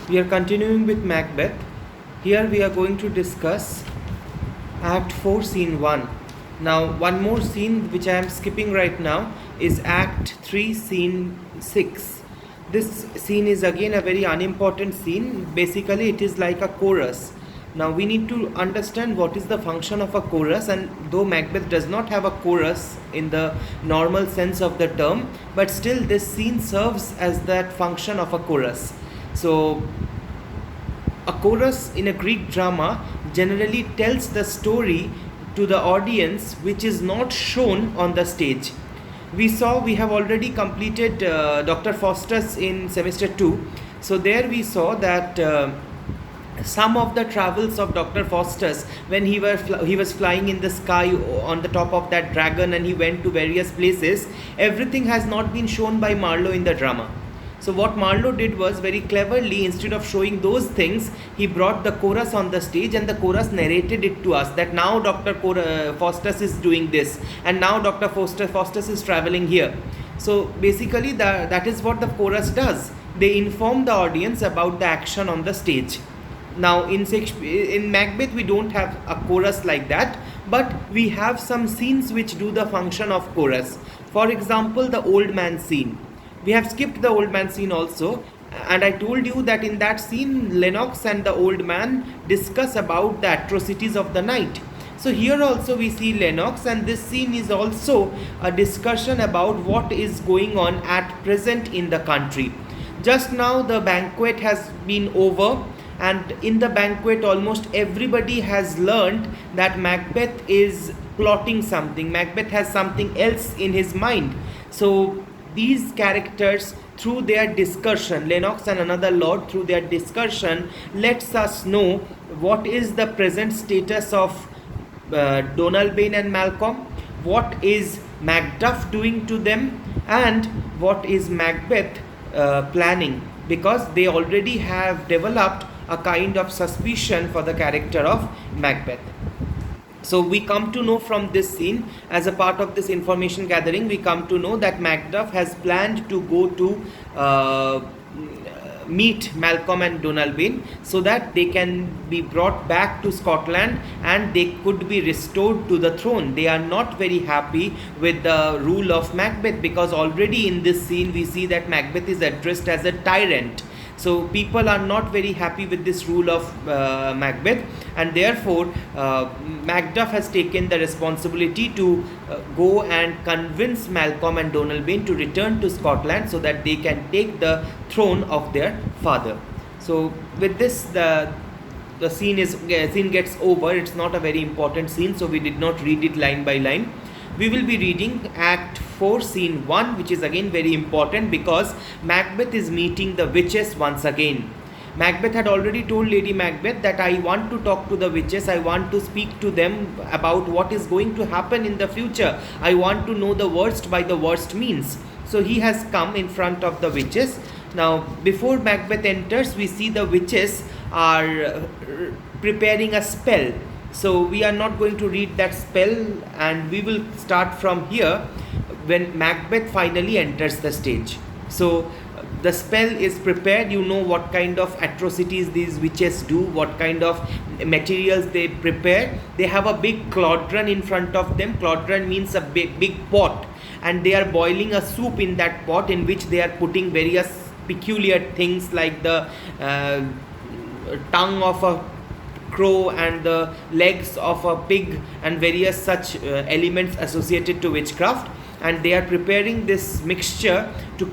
We are continuing with Macbeth. Here we are going to discuss Act 4, Scene 1. Now, one more scene which I am skipping right now is Act 3, Scene 6. This scene is again a very unimportant scene. Basically, it is like a chorus. Now, we need to understand what is the function of a chorus, and though Macbeth does not have a chorus in the normal sense of the term, but still this scene serves as that function of a chorus. So, a chorus in a Greek drama generally tells the story to the audience which is not shown on the stage. We have already completed Dr. Faustus in semester 2. So there we saw that some of the travels of Dr. Faustus, when he was flying in the sky on the top of that dragon and he went to various places, everything has not been shown by Marlowe in the drama. So what Marlowe did was, very cleverly, instead of showing those things, he brought the chorus on the stage and the chorus narrated it to us that now Dr. Faustus is doing this and now Dr. Faustus is traveling here. So basically that is what the chorus does. They inform the audience about the action on the stage. Now in Macbeth we don't have a chorus like that, but we have some scenes which do the function of chorus. For example, the old man scene. We have skipped the old man scene also, and I told you that in that scene Lennox and the old man discuss about the atrocities of the night. So here also we see Lennox, and this scene is also a discussion about what is going on at present in the country. Just now the banquet has been over, and in the banquet almost everybody has learned that Macbeth is plotting something. Macbeth has something else in his mind. So these characters, through their discussion, Lennox and another lord, through their discussion, lets us know what is the present status of Donalbain and Malcolm, what is Macduff doing to them, and what is Macbeth planning, because they already have developed a kind of suspicion for the character of Macbeth. So we come to know from this scene, as a part of this information gathering, we come to know that Macduff has planned to go to meet Malcolm and Donalbain so that they can be brought back to Scotland and they could be restored to the throne. They are not very happy with the rule of Macbeth, because already in this scene we see that Macbeth is addressed as a tyrant. So people are not very happy with this rule of Macbeth, and therefore Macduff has taken the responsibility to go and convince Malcolm and Donalbain to return to Scotland so that they can take the throne of their father. So with this the scene gets over. It's not a very important scene, so we did not read it line by line. We will be reading Act 4, Scene 1, which is again very important because Macbeth is meeting the witches once again. Macbeth had already told Lady Macbeth that I want to talk to the witches, I want to speak to them about what is going to happen in the future. I want to know the worst by the worst means. So he has come in front of the witches. Now, before Macbeth enters, we see the witches are preparing a spell. So we are not going to read that spell, and we will start from here when Macbeth finally enters the stage. So the spell is prepared. You know what kind of atrocities these witches do, what kind of materials they prepare. They have a big cauldron in front of them. Cauldron means a big pot, and they are boiling a soup in that pot in which they are putting various peculiar things like the tongue of a crow and the legs of a pig and various such elements associated to witchcraft, and they are preparing this mixture to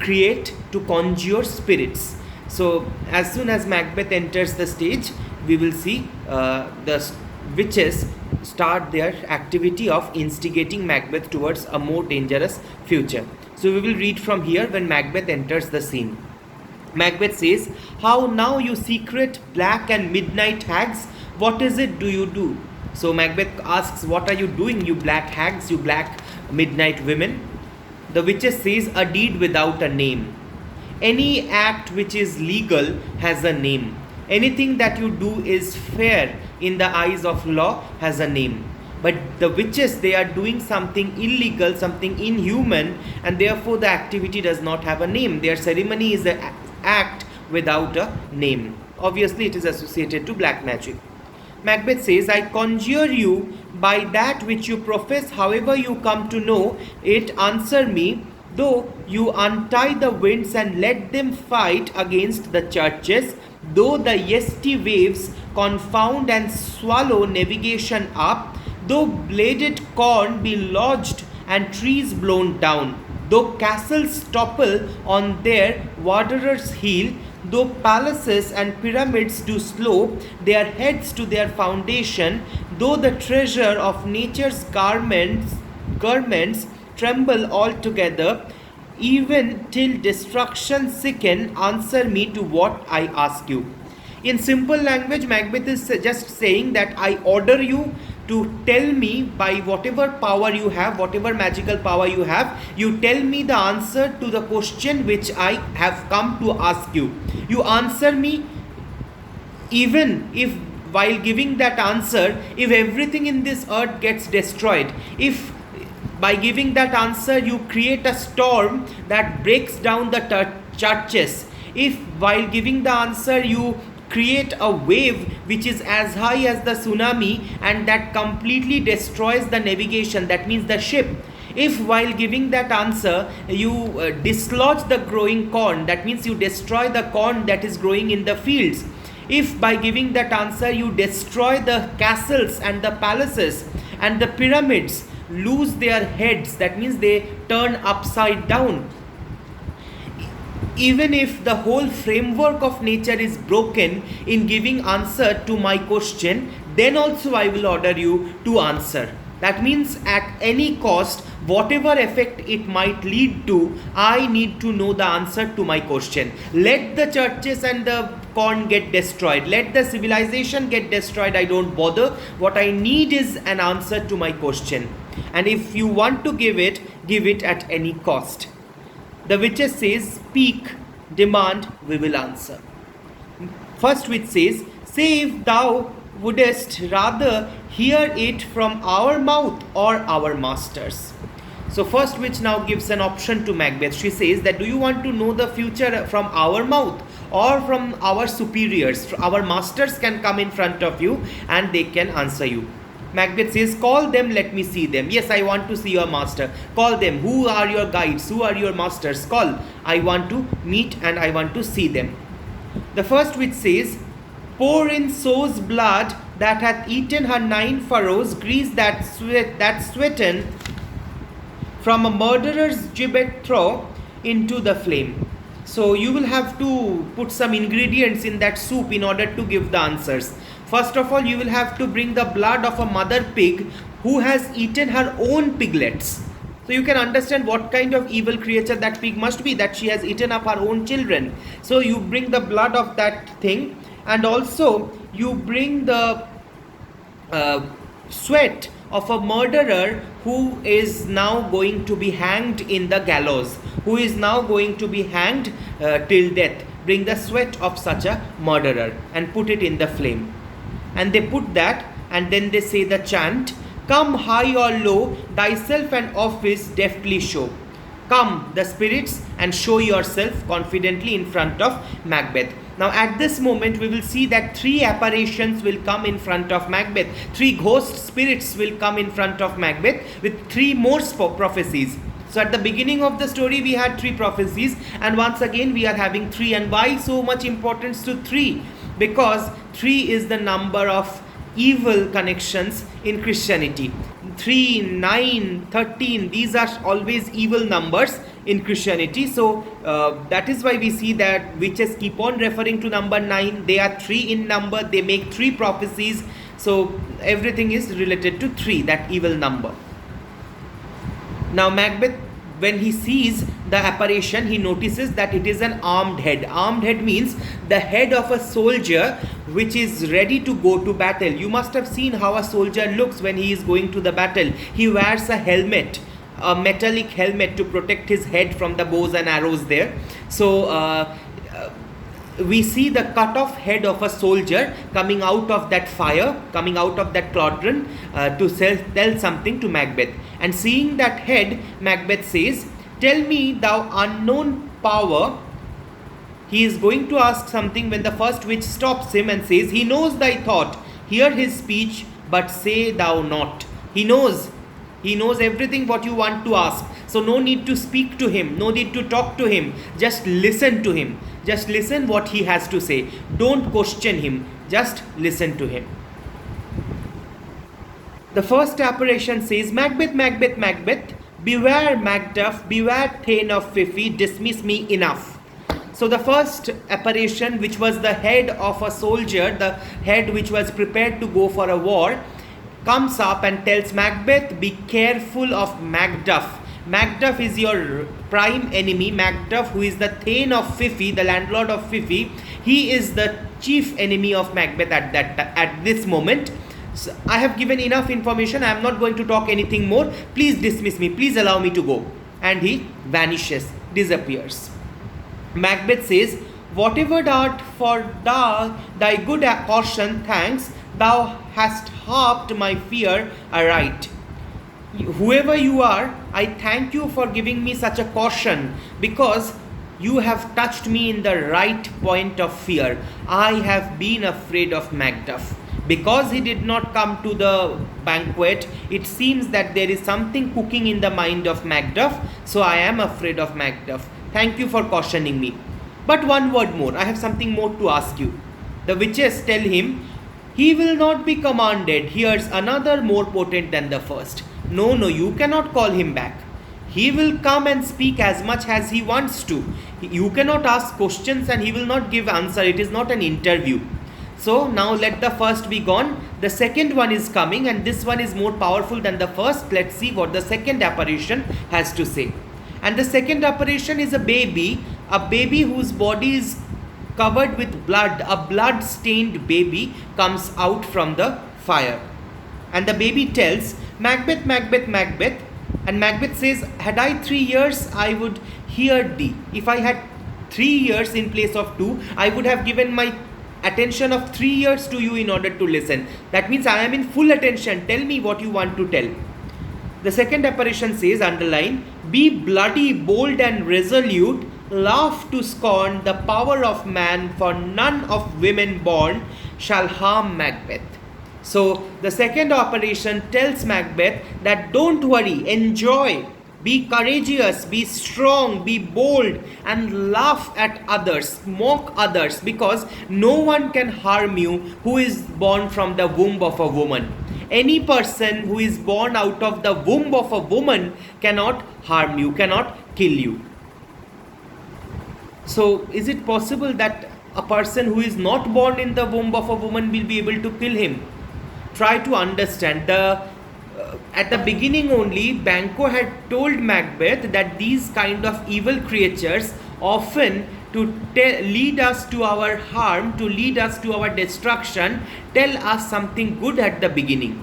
conjure spirits. So as soon as Macbeth enters the stage, we will see the witches start their activity of instigating Macbeth towards a more dangerous future. So we will read from here when Macbeth enters the scene. Macbeth says, "How now, you secret, black and midnight hags? What is it do you do?" So Macbeth asks, what are you doing, you black hags, you black midnight women? The witches says, "A deed without a name." Any act which is legal has a name. Anything that you do is fair in the eyes of law has a name. But the witches, they are doing something illegal, something inhuman, and therefore the activity does not have a name. Their ceremony is an act without a name. Obviously, it is associated to black magic. Macbeth says, I conjure you by that which you profess, however you come to know it, answer me, though you untie the winds and let them fight against the churches, though the yeasty waves confound and swallow navigation up, though bladed corn be lodged and trees blown down, though castles topple on their warderers' heel, though palaces and pyramids do slope their heads to their foundation, though the treasure of nature's garments tremble altogether, even till destruction sicken, answer me to what I ask you. In simple language, Macbeth is just saying that I order you to tell me by whatever power you have, whatever magical power you have, you tell me the answer to the question which I have come to ask you. You answer me, even if while giving that answer, if everything in this earth gets destroyed, if by giving that answer you create a storm that breaks down the churches, if while giving the answer you create a wave which is as high as the tsunami and that completely destroys the navigation, that means the ship, if while giving that answer you dislodge the growing corn, that means you destroy the corn that is growing in the fields, if by giving that answer you destroy the castles and the palaces and the pyramids lose their heads, that means they turn upside down, even if the whole framework of nature is broken in giving answer to my question, then also I will order you to answer. That means at any cost, whatever effect it might lead to, I need to know the answer to my question. Let the churches and the corn get destroyed, let the civilization get destroyed, I don't bother. What I need is an answer to my question, and if you want to give it at any cost. The witches says, speak, demand, we will answer. First witch says, say if thou wouldest rather hear it from our mouth or our masters. So first witch now gives an option to Macbeth. She says that, do you want to know the future from our mouth or from our superiors? Our masters can come in front of you and they can answer you. Macbeth says, call them, let me see them. Yes, I want to see your master. Call them. Who are your guides? Who are your masters? Call. I want to meet and I want to see them. The first witch says, pour in so's blood that hath eaten her 9 furrows, grease that sweeten from a murderer's gibbet throw into the flame. So you will have to put some ingredients in that soup in order to give the answers. First of all, you will have to bring the blood of a mother pig who has eaten her own piglets. So you can understand what kind of evil creature that pig must be, that she has eaten up her own children. So you bring the blood of that thing, and also you bring the sweat of a murderer who is now going to be hanged in the gallows, who is now going to be hanged till death. Bring the sweat of such a murderer and put it in the flame. And they put that, and then they say the chant, come high or low, thyself and office deftly show. Come, the spirits, and show yourself confidently in front of Macbeth. Now at this moment we will see that 3 apparitions will come in front of Macbeth. 3 ghost spirits will come in front of Macbeth with 3 more prophecies. So at the beginning of the story we had 3 prophecies, and once again we are having 3. And why so much importance to 3? Because 3 is the number of evil connections in Christianity. 3, 9, 13, these are always evil numbers in Christianity. So that is why we see that witches keep on referring to number 9. They are 3 in number, they make 3 prophecies. So everything is related to 3, that evil number. Now Macbeth, when he sees the apparition, he notices that it is an armed head. Armed head means the head of a soldier which is ready to go to battle. You must have seen how a soldier looks when he is going to the battle. He wears a helmet, a metallic helmet to protect his head from the bows and arrows there. So we see the cut off head of a soldier coming out of that fire, coming out of that cauldron to tell something to Macbeth. And seeing that head, Macbeth says, tell me, thou unknown power. He is going to ask something when the first witch stops him and says, "He knows thy thought, hear his speech, but say thou not." He knows. He knows everything what you want to ask. So no need to speak to him, no need to talk to him. Just listen to him. Just listen what he has to say. Don't question him. Just listen to him. The first apparition says, "Macbeth, Macbeth, Macbeth, beware Macduff, beware Thane of Fife, dismiss me enough." So the first apparition, which was the head of a soldier, the head which was prepared to go for a war, comes up and tells Macbeth, "Be careful of Macduff. Macduff is your prime enemy. Macduff, who is the Thane of Fife, the landlord of Fife, he is the chief enemy of Macbeth at this moment. So I have given enough information. I am not going to talk anything more. Please dismiss me. Please allow me to go." And he vanishes, disappears. Macbeth says, "Whatever art for thy good caution, thanks, thou hast harped my fear aright." Whoever you are, I thank you for giving me such a caution, because you have touched me in the right point of fear. I have been afraid of Macduff. Because he did not come to the banquet, it seems that there is something cooking in the mind of Macduff, so I am afraid of Macduff. Thank you for cautioning me. But one word more, I have something more to ask you. The witches tell him, "He will not be commanded. Here's another more potent than the first." No, you cannot call him back. He will come and speak as much as he wants to. You cannot ask questions and he will not give answer. It is not an interview. So now let the first be gone. The second one is coming, and this one is more powerful than the first. Let's see what the second apparition has to say. And the second apparition is a baby whose body is covered with blood. A blood-stained baby comes out from the fire. And the baby tells, "Macbeth, Macbeth, Macbeth." And Macbeth says, "Had I 3 years, I would hear thee. If I had 3 years in place of 2, I would have given my attention of 3 years to you in order to listen. That means I am in full attention. Tell me what you want to tell." The second apparition says, underline, "Be bloody, bold and resolute, laugh to scorn the power of man, for none of women born shall harm Macbeth." So the second apparition tells Macbeth that don't worry, enjoy, be courageous, be strong, be bold, and laugh at others, mock others, because no one can harm you who is born from the womb of a woman. Any person who is born out of the womb of a woman cannot harm you, cannot kill you. So is it possible that a person who is not born in the womb of a woman will be able to kill him? Try to understand. At the beginning only, Banquo had told Macbeth that these kind of evil creatures often to lead us to our harm, to lead us to our destruction, tell us something good at the beginning.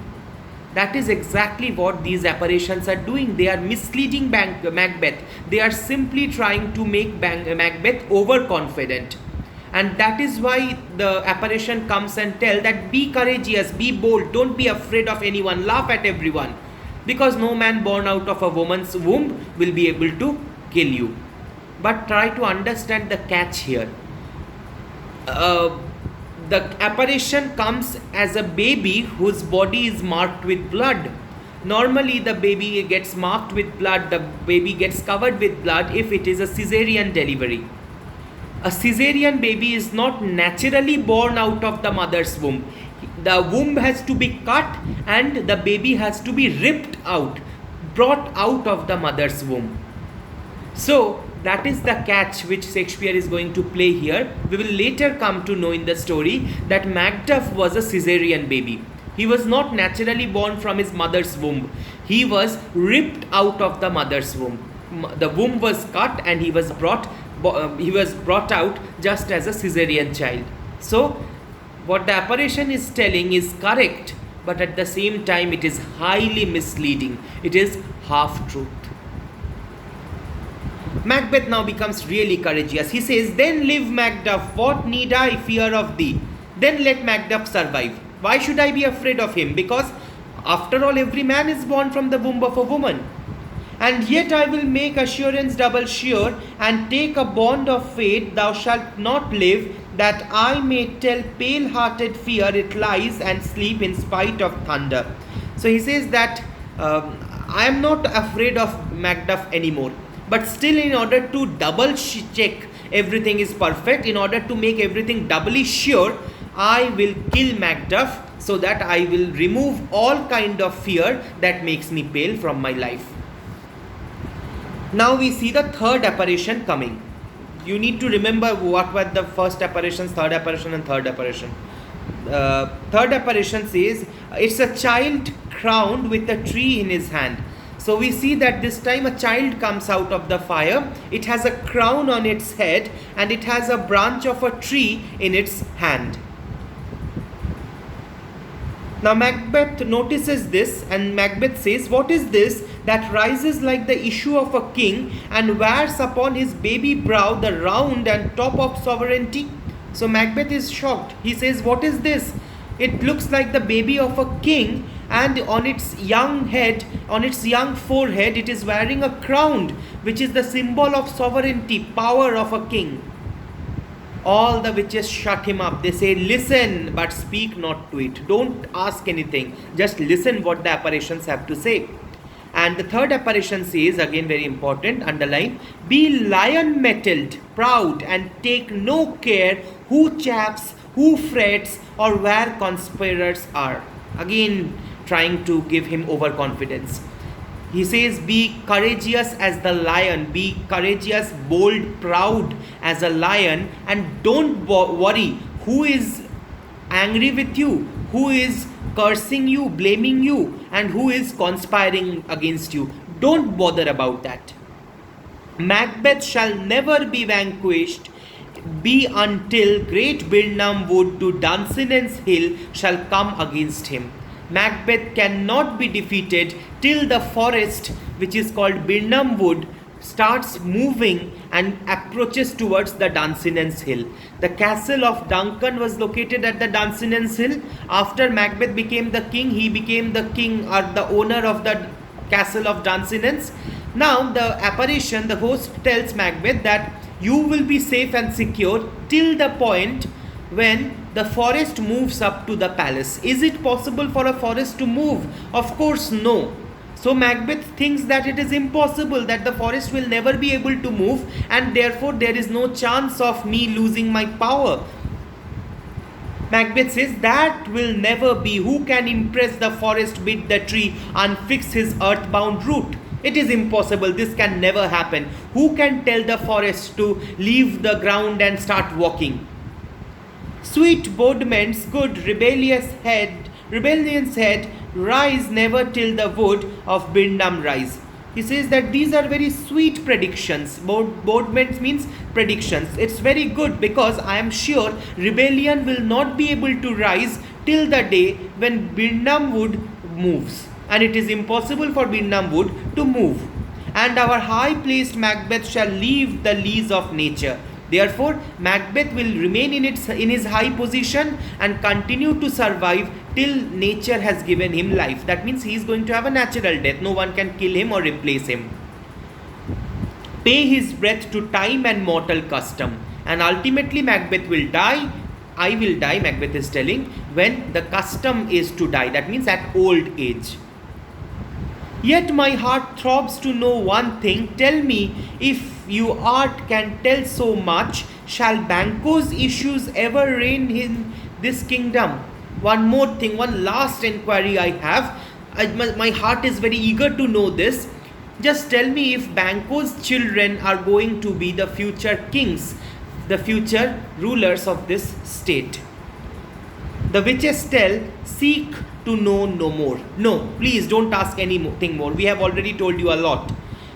That is exactly what these apparitions are doing. They are misleading Macbeth. They are simply trying to make Macbeth overconfident. And that is why the apparition comes and tells that be courageous, be bold, don't be afraid of anyone, laugh at everyone. Because no man born out of a woman's womb will be able to kill you. But try to understand the catch here. The apparition comes as a baby whose body is marked with blood. Normally the baby gets marked with blood, the baby gets covered with blood if it is a cesarean delivery. A cesarean baby is not naturally born out of the mother's womb. The womb has to be cut and the baby has to be ripped out, brought out of the mother's womb. So that is the catch which Shakespeare is going to play here. We will later come to know in the story that Macduff was a cesarean baby. He was not naturally born from his mother's womb. He was ripped out of the mother's womb. The womb was cut and he was brought out just as a cesarean child. So what the apparition is telling is correct, but at the same time it is highly misleading. It is half-truth. Macbeth now becomes really courageous. He says, "Then live, Macduff, what need I fear of thee? Then let Macduff survive. Why should I be afraid of him? Because after all, every man is born from the womb of a woman. And yet I will make assurance double sure, and take a bond of faith, thou shalt not live, that I may tell pale-hearted fear it lies, and sleep in spite of thunder. So he says that I am not afraid of Macduff anymore. But still, in order to double check everything is perfect, in order to make everything doubly sure, I will kill Macduff, so that I will remove all kind of fear that makes me pale from my life. Now we see the third apparition coming. You need to remember what were the first apparitions, third apparition and third apparition. Third apparition says it's a child crowned with a tree in his hand. So we see that this time a child comes out of the fire. It has a crown on its head and it has a branch of a tree in its hand. Now Macbeth notices this, and Macbeth says, "What is this that rises like the issue of a king, and wears upon his baby brow the round and top of sovereignty?" So Macbeth is shocked. He says, "What is this? It looks like the baby of a king, and on its young head, on its young forehead, it is wearing a crown, which is the symbol of sovereignty, power of a king." All the witches shut him up. They say, "Listen, but speak not to it. Don't ask anything. Just listen what the apparitions have to say." And the third apparition says, again very important, underline, "Be lion-mettled, proud, and take no care who chaps, who frets, or where conspirators are." Again, trying to give him overconfidence. He says, "Be courageous as the lion, be courageous, bold, proud as a lion, and don't worry who is angry with you, who is cursing you, blaming you, and who is conspiring against you. Don't bother about that. Macbeth shall never be vanquished, be until great Birnam Wood to Dunsinan's Hill shall come against him." Macbeth cannot be defeated till the forest, which is called Birnam Wood, starts moving and approaches towards the Dunsinan's Hill. The castle of Duncan was located at the Dunsinan's Hill. After Macbeth became the king, he became the king or the owner of the castle of Dunsinan's. Now the apparition, the host tells Macbeth that you will be safe and secure till the point when the forest moves up to the palace. Is it possible for a forest to move? Of course no. So Macbeth thinks that it is impossible, that the forest will never be able to move, and therefore there is no chance of me losing my power. Macbeth says that will never be. Who can impress the forest, bid the tree, and fix his earthbound root? It is impossible. This can never happen. Who can tell the forest to leave the ground and start walking? Sweet Bodman's good rebellious head, rise never till the wood of Birnam rise. He says that these are very sweet predictions. Bodmans means predictions. It's very good because I am sure rebellion will not be able to rise till the day when Birnam Wood moves. And it is impossible for Birnam Wood to move. And our high-placed Macbeth shall leave the lease of nature. Therefore, Macbeth will remain in his high position and continue to survive till nature has given him life. That means he is going to have a natural death. No one can kill him or replace him. Pay his breath to time and mortal custom. And ultimately Macbeth will die. I will die, Macbeth is telling, when the custom is to die. That means at old age. Yet my heart throbs to know one thing. Tell me, if you art can tell so much, shall Banquo's issues ever reign in this kingdom? One more thing, one last inquiry I have. My heart is very eager to know this. Just tell me if Banquo's children are going to be the future kings, the future rulers of this state. The witches tell, seek to know no more. No, please don't ask anything more. We have already told you a lot.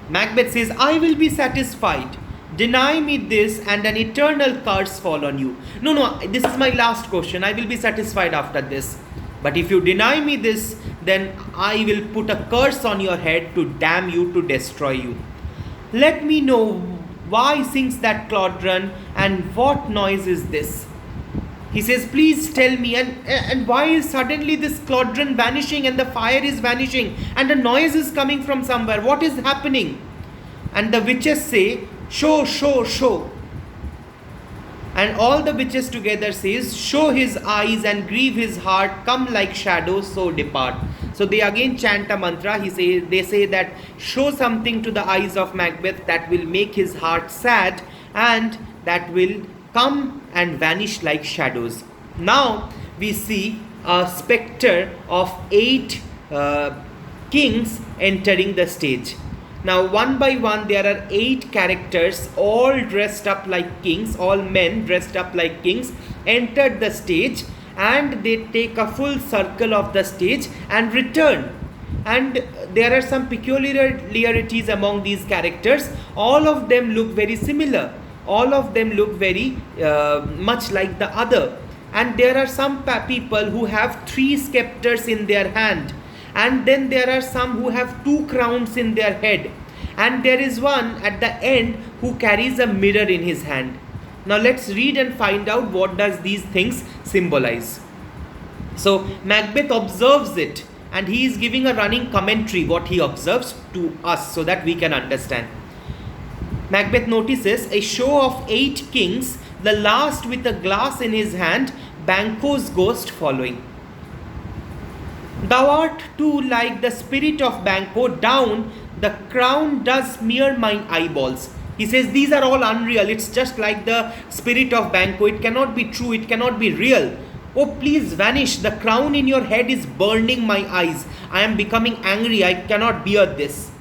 Macbeth says, I will be satisfied. Deny me this and an eternal curse fall on you. No, this is my last question. I will be satisfied after this. But if you deny me this, then I will put a curse on your head to damn you, to destroy you. Let me know why sings that Clodron and what noise is this? He says, please tell me, and why is suddenly this cauldron vanishing and the fire is vanishing and the noise is coming from somewhere? What is happening? And the witches say, show, show, show. And all the witches together says, show his eyes and grieve his heart, come like shadows, so depart. So they again chant a mantra. They say that show something to the eyes of Macbeth that will make his heart sad and that will come and vanish like shadows. Now we see a spectre of 8 kings entering the stage. Now one by one there are 8 characters, all dressed up like kings, all men dressed up like kings, entered the stage, and they take a full circle of the stage and return. And there are some peculiarities among these characters. All of them look very similar. All of them look very much like the other. And there are some people who have 3 scepters in their hand. And then there are some who have 2 crowns in their head. And there is one at the end who carries a mirror in his hand. Now let's read and find out what does these things symbolize. So Macbeth observes it, and he is giving a running commentary what he observes to us so that we can understand. Macbeth notices a show of 8 kings, the last with a glass in his hand, Banquo's ghost following. Thou art too like the spirit of Banquo, down the crown does smear mine eyeballs. He says these are all unreal. It's just like the spirit of Banquo. It cannot be true. It cannot be real. Oh, please vanish. The crown in your head is burning my eyes. I am becoming angry. I cannot bear this.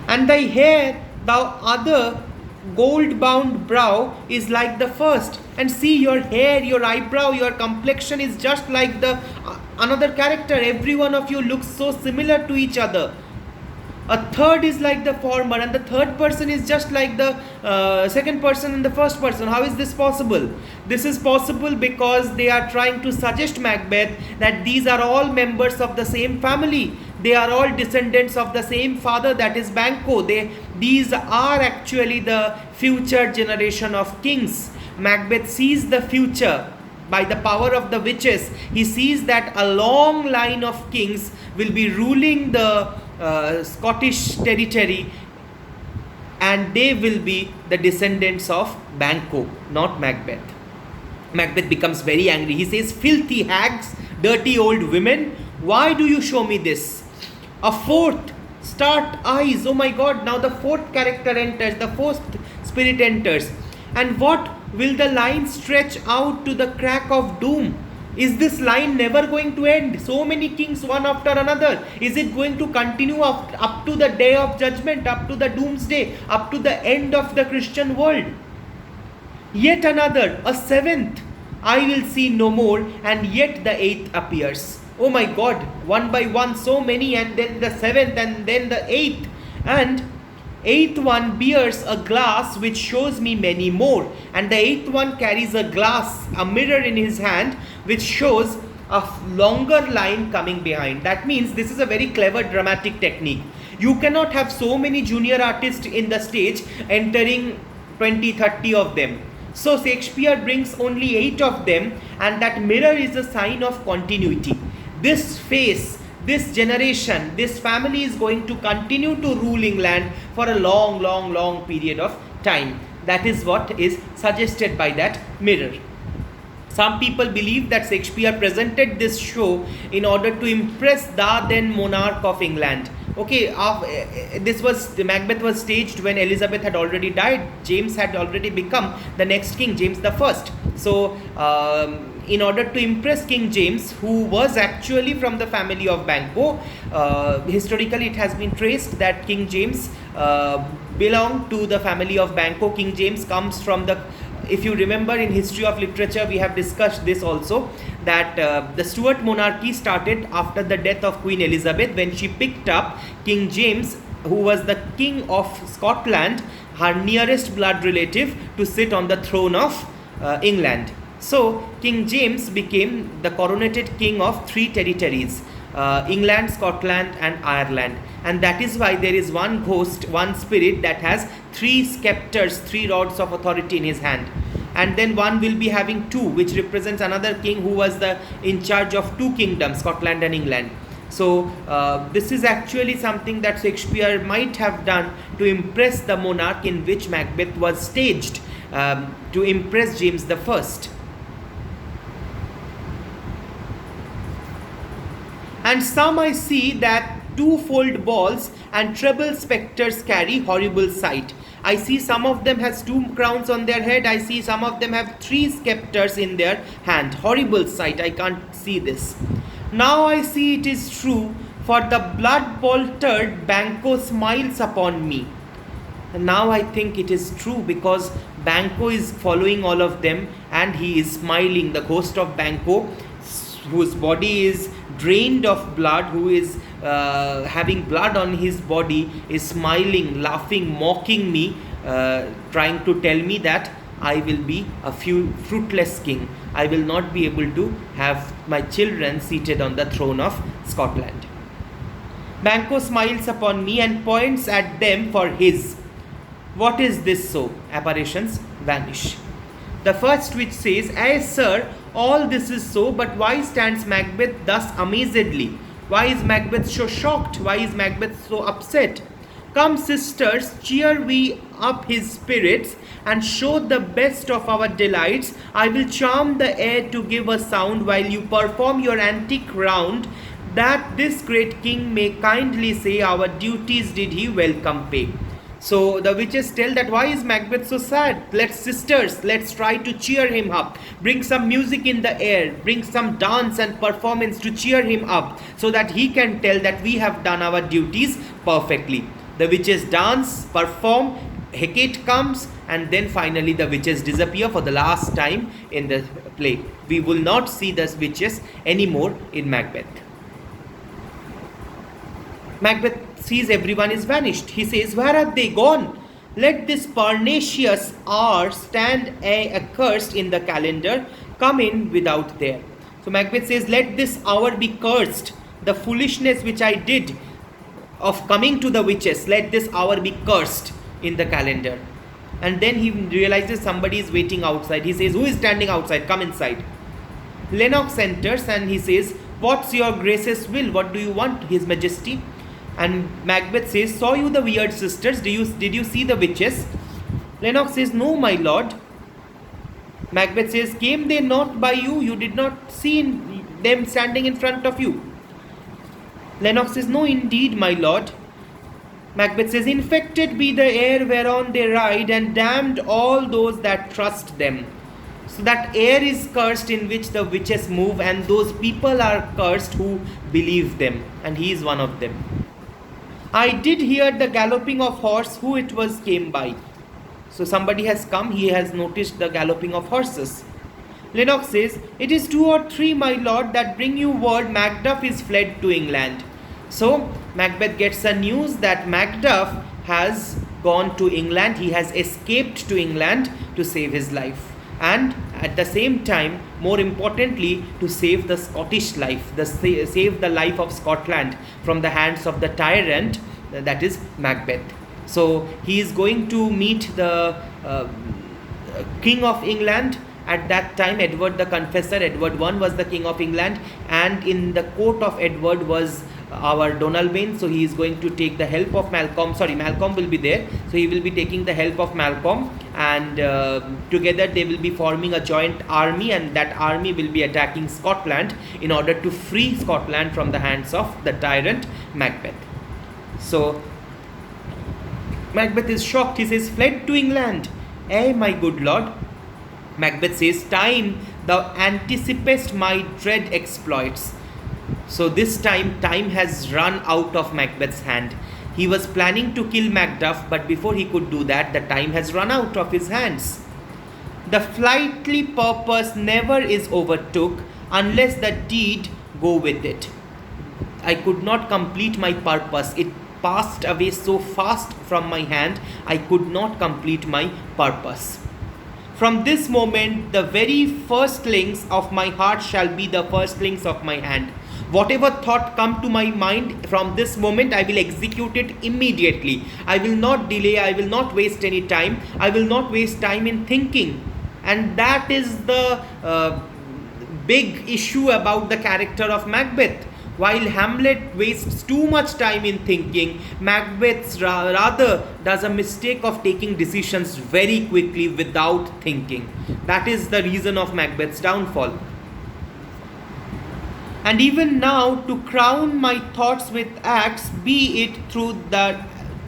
And thy hair, thou other gold-bound brow, is like the first. And see, your hair, your eyebrow, your complexion is just like the another character. Every one of you looks so similar to each other. A third is like the former, and the third person is just like the second person and the first person. How is this possible? This is possible because they are trying to suggest Macbeth that these are all members of the same family. They are all descendants of the same father, that is Banquo. These are actually the future generation of kings. Macbeth sees the future by the power of the witches. He sees that a long line of kings will be ruling the Scottish territory, and they will be the descendants of Banquo, not Macbeth. Macbeth becomes very angry. He says, filthy hags, dirty old women, why do you show me this? A fourth, start eyes. Oh my God, now the fourth character enters, the fourth spirit enters. And what will the line stretch out to the crack of doom? Is this line never going to end? So many kings, one after another. Is it going to continue up to the day of judgment, up to the doomsday, up to the end of the Christian world? Yet another, a seventh, I will see no more, and yet the eighth appears. Oh my God, one by one, so many, and then the seventh, and then the eighth. And eighth one bears a glass which shows me many more. And the eighth one carries a glass, a mirror in his hand, which shows a longer line coming behind. That means this is a very clever dramatic technique. You cannot have so many junior artists in the stage entering 20, 30 of them. So Shakespeare brings only 8 of them, and that mirror is a sign of continuity. This face, this generation, this family is going to continue to rule England for a long, long, long period of time. That is what is suggested by that mirror. Some people believe that Shakespeare presented this show in order to impress the then monarch of England. Okay, Macbeth was staged when Elizabeth had already died. James had already become the next king, James the First. So, in order to impress King James, who was actually from the family of Banquo, historically it has been traced that King James belonged to the family of Banquo. King James comes from the, if you remember in history of literature, we have discussed this also, that the Stuart monarchy started after the death of Queen Elizabeth, when she picked up King James, who was the king of Scotland, her nearest blood relative, to sit on the throne of England. So King James became the coronated king of 3 territories, England, Scotland and Ireland. And that is why there is one ghost, one spirit that has 3 scepters, 3 rods of authority in his hand. and then one will be having two, which represents another king who was in charge of two kingdoms, Scotland and England. So this is actually something that Shakespeare might have done to impress the monarch, in which Macbeth was staged to impress James the First. And some I see that twofold balls and treble spectres carry horrible sight. I see some of them has two crowns on their head. I see some of them have three scepters in their hand. Horrible sight. I can't see this. Now I see it is true, for the blood-poltered Banquo smiles upon me. And now I think it is true, because Banquo is following all of them and he is smiling. The ghost of Banquo, whose body is drained of blood, who is having blood on his body, is smiling, laughing, mocking me, trying to tell me that I will be a fruitless king. I will not be able to have my children seated on the throne of Scotland. Banquo smiles upon me and points at them for his. What is this so? Apparitions vanish. The first which says, "Aye, sir, all this is so, but why stands Macbeth thus amazedly? Why is Macbeth so shocked? Why is Macbeth so upset? Come, sisters, cheer we up his spirits and show the best of our delights. I will charm the air to give a sound while you perform your antique round, that this great king may kindly say our duties did he welcome pay." So the witches tell that why is Macbeth so sad? Let's try to cheer him up. Bring some music in the air. Bring some dance and performance to cheer him up, so that he can tell that we have done our duties perfectly. The witches dance, perform, Hecate comes, and then finally the witches disappear for the last time in the play. We will not see the witches anymore in Macbeth. Macbeth sees everyone is vanished. He says, "Where are they gone? Let this pernicious hour stand accursed in the calendar, come in without there." So Macbeth says, let this hour be cursed. The foolishness which I did of coming to the witches, let this hour be cursed in the calendar. And then he realizes somebody is waiting outside. He says, "Who is standing outside? Come inside." Lennox enters and he says, "What's your grace's will? What do you want, his majesty?" And Macbeth says, "Saw you the weird sisters? Did you see the witches?" Lennox says, "No, my lord." Macbeth says, "Came they not by you? You did not see them standing in front of you?" Lennox says, "No, indeed, my lord." Macbeth says, "Infected be the air whereon they ride, and damned all those that trust them." So that air is cursed in which the witches move, and those people are cursed who believe them, and he is one of them. "I did hear the galloping of horse, who it was came by." So somebody has come, he has noticed the galloping of horses. Lennox says, "It is 2 or 3, my lord, that bring you word Macduff is fled to England." So Macbeth gets the news that Macduff has gone to England. He has escaped to England to save his life, and at the same time, more importantly, to save the Scottish life, save the life of Scotland from the hands of the tyrant, that is Macbeth. So he is going to meet the King of England. At that time, Edward the Confessor, Edward I was the King of England, and in the court of Edward was our Donalbain. So he is going to take the help of Malcolm. Malcolm will be there. So he will be taking the help of Malcolm, and together they will be forming a joint army, and that army will be attacking Scotland in order to free Scotland from the hands of the tyrant Macbeth. So Macbeth is shocked. He says, "Fled to England? Eh, my good lord." Macbeth says, "Time, thou anticipest my dread exploits." So this time has run out of Macbeth's hand. He was planning to kill Macduff, but before he could do that, the time has run out of his hands. "The flightly purpose never is overtook, unless the deed go with it." I could not complete my purpose. It passed away so fast from my hand, I could not complete my purpose. "From this moment, the very firstlings of my heart shall be the firstlings of my hand." Whatever thought come to my mind, from this moment I will execute it immediately. I will not delay. I will not waste any time. I will not waste time in thinking. And that is the big issue about the character of Macbeth. While Hamlet wastes too much time in thinking, Macbeth rather does a mistake of taking decisions very quickly without thinking. That is the reason of Macbeth's downfall. And even now, to crown my thoughts with acts, be it through the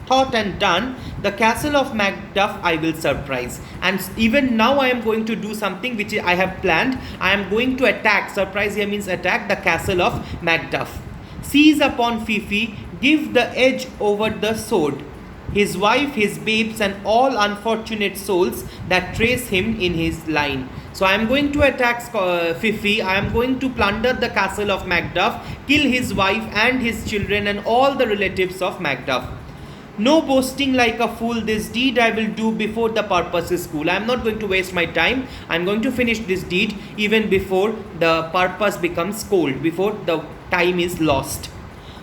thought and done, the castle of Macduff I will surprise. And even now I am going to do something which I have planned. I am going to attack, surprise here means attack, the castle of Macduff. Seize upon Fifi, give the edge over the sword, his wife, his babes, and all unfortunate souls that trace him in his line. So I am going to attack Fifi, I am going to plunder the castle of Macduff, kill his wife and his children and all the relatives of Macduff. No boasting like a fool, this deed I will do before the purpose is cool. I am not going to waste my time. I am going to finish this deed even before the purpose becomes cold, before the time is lost.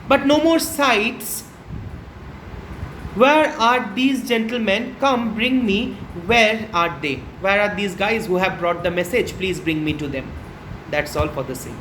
But no more sights. Where are these gentlemen? Come, bring me. Where are they? Where are these guys who have brought the message? Please bring me to them. That's all for the scene.